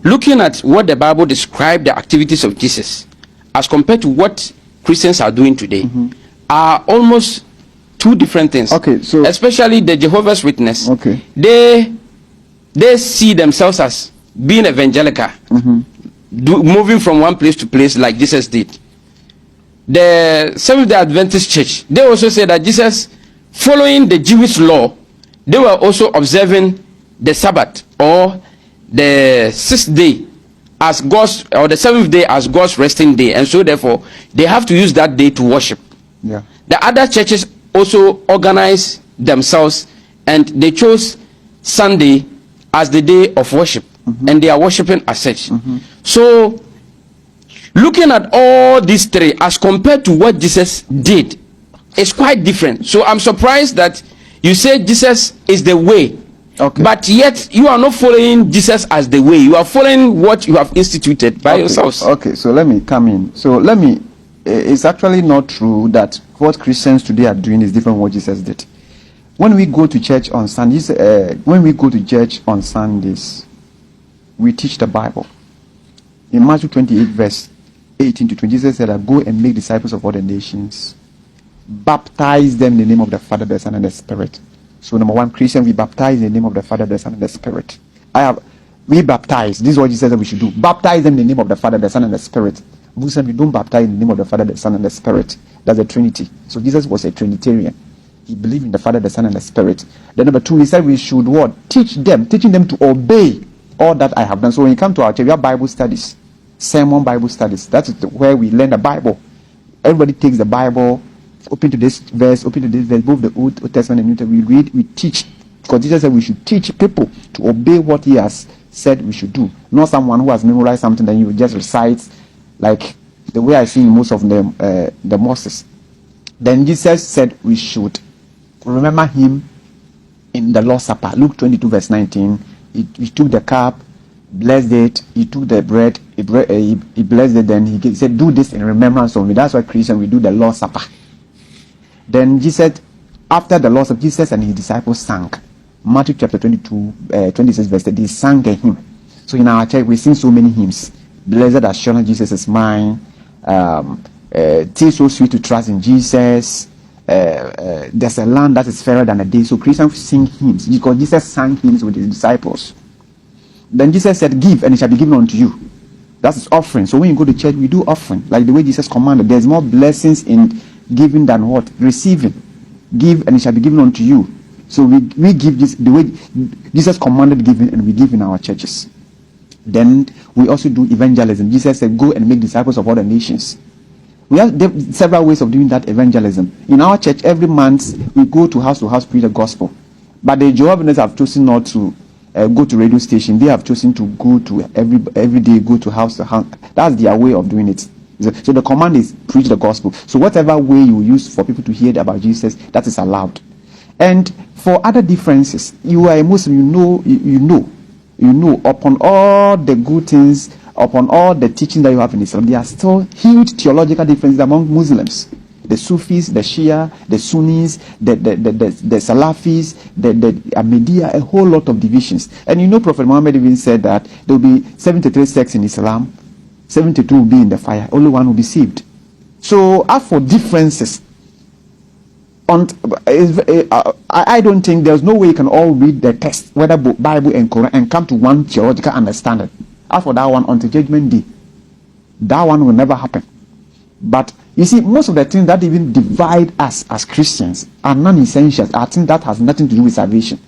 looking at what the Bible described the activities of Jesus as compared to what Christians are doing today are almost two different things. Okay, so especially the Jehovah's Witness. Okay. They see themselves as being evangelical, moving from one place to place like Jesus did. The Seventh-day Adventist Church, they also say that Jesus, following the Jewish law, they were also observing the Sabbath or the sixth day as God's, or the seventh day as God's resting day, and so therefore they have to use that day to worship. Yeah. The other churches also organize themselves and they chose Sunday as the day of worship, and they are worshiping as such. So looking at all these three as compared to what Jesus did is quite different. So I'm surprised that you say Jesus is the way, but yet you are not following Jesus as the way. You are following what you have instituted by yourselves. Okay, so let me come in. So it's actually not true that what Christians today are doing is different from what Jesus did. When we go to church on Sundays, we teach the Bible. In Matthew 28 verse 18 to 20, Jesus said that go and make disciples of all the nations, baptize them in the name of the Father, the Son, and the Spirit. So number one, Christian, we baptize in the name of the Father, the Son, and the Spirit. We baptize. This is what Jesus said we should do. Baptize them in the name of the Father, the Son, and the Spirit. Muslim, you don't baptize in the name of the Father, the Son, and the Spirit. That's the Trinity. So Jesus was a Trinitarian. He believed in the Father, the Son, and the Spirit. Then number two, he said we should what? Teaching them to obey all that I have done. So when you come to our church, we have Bible studies, sermon Bible studies. That's where we learn the Bible. Everybody takes the Bible, open to this verse, both the Old Testament and New Testament. We read, we teach. Because Jesus said we should teach people to obey what he has said we should do. Not someone who has memorized something that you just recite, like the way I see in most of the mosques. Then Jesus said we should remember him in the Lord's Supper. Luke 22 verse 19. He took the cup, blessed it, he took the bread, he blessed it, then he said, do this in remembrance of me. That's why Christians, we do the Lord's Supper. Then Jesus, after the Lord's Supper, Jesus and his disciples sang. Matthew chapter 22, 26 verse 30, they sang a hymn. So in our church, we sing so many hymns. Blessed assurance, Jesus is mine. Tis so sweet to trust in Jesus. There's a land that is fairer than a day. So Christians sing hymns because Jesus sang hymns with his disciples. Then Jesus said, give and it shall be given unto you. That's his offering. So when you go to church, we do offering like the way Jesus commanded. There's more blessings in giving than what? Receiving. Give and it shall be given unto you. So we give this the way Jesus commanded giving, and we give in our churches. Then we also do evangelism. Jesus said, go and make disciples of all the nations. We have several ways of doing that evangelism. In our church, every month we go to house, preach the gospel. But the Jehovah's Witnesses have chosen not to go to radio station. They have chosen to go to every day, go to house to house. That's their way of doing it. So the command is preach the gospel. So whatever way you use for people to hear about Jesus, that is allowed. And for other differences, you are a Muslim, you know, upon all the good things, upon all the teaching that you have in Islam, there are still huge theological differences among Muslims. The Sufis, the Shia, the Sunnis, the Salafis, the Ahmadiyya, a whole lot of divisions. And you know, Prophet Muhammad even said that there will be 73 sects in Islam, 72 will be in the fire, only one will be saved. So as for differences, I don't think there's no way you can all read the text, whether Bible and Quran, and come to one theological understanding. As for that one, until Judgment Day, that one will never happen. But you see, most of the things that even divide us as Christians are non-essentials, are things that has nothing to do with salvation.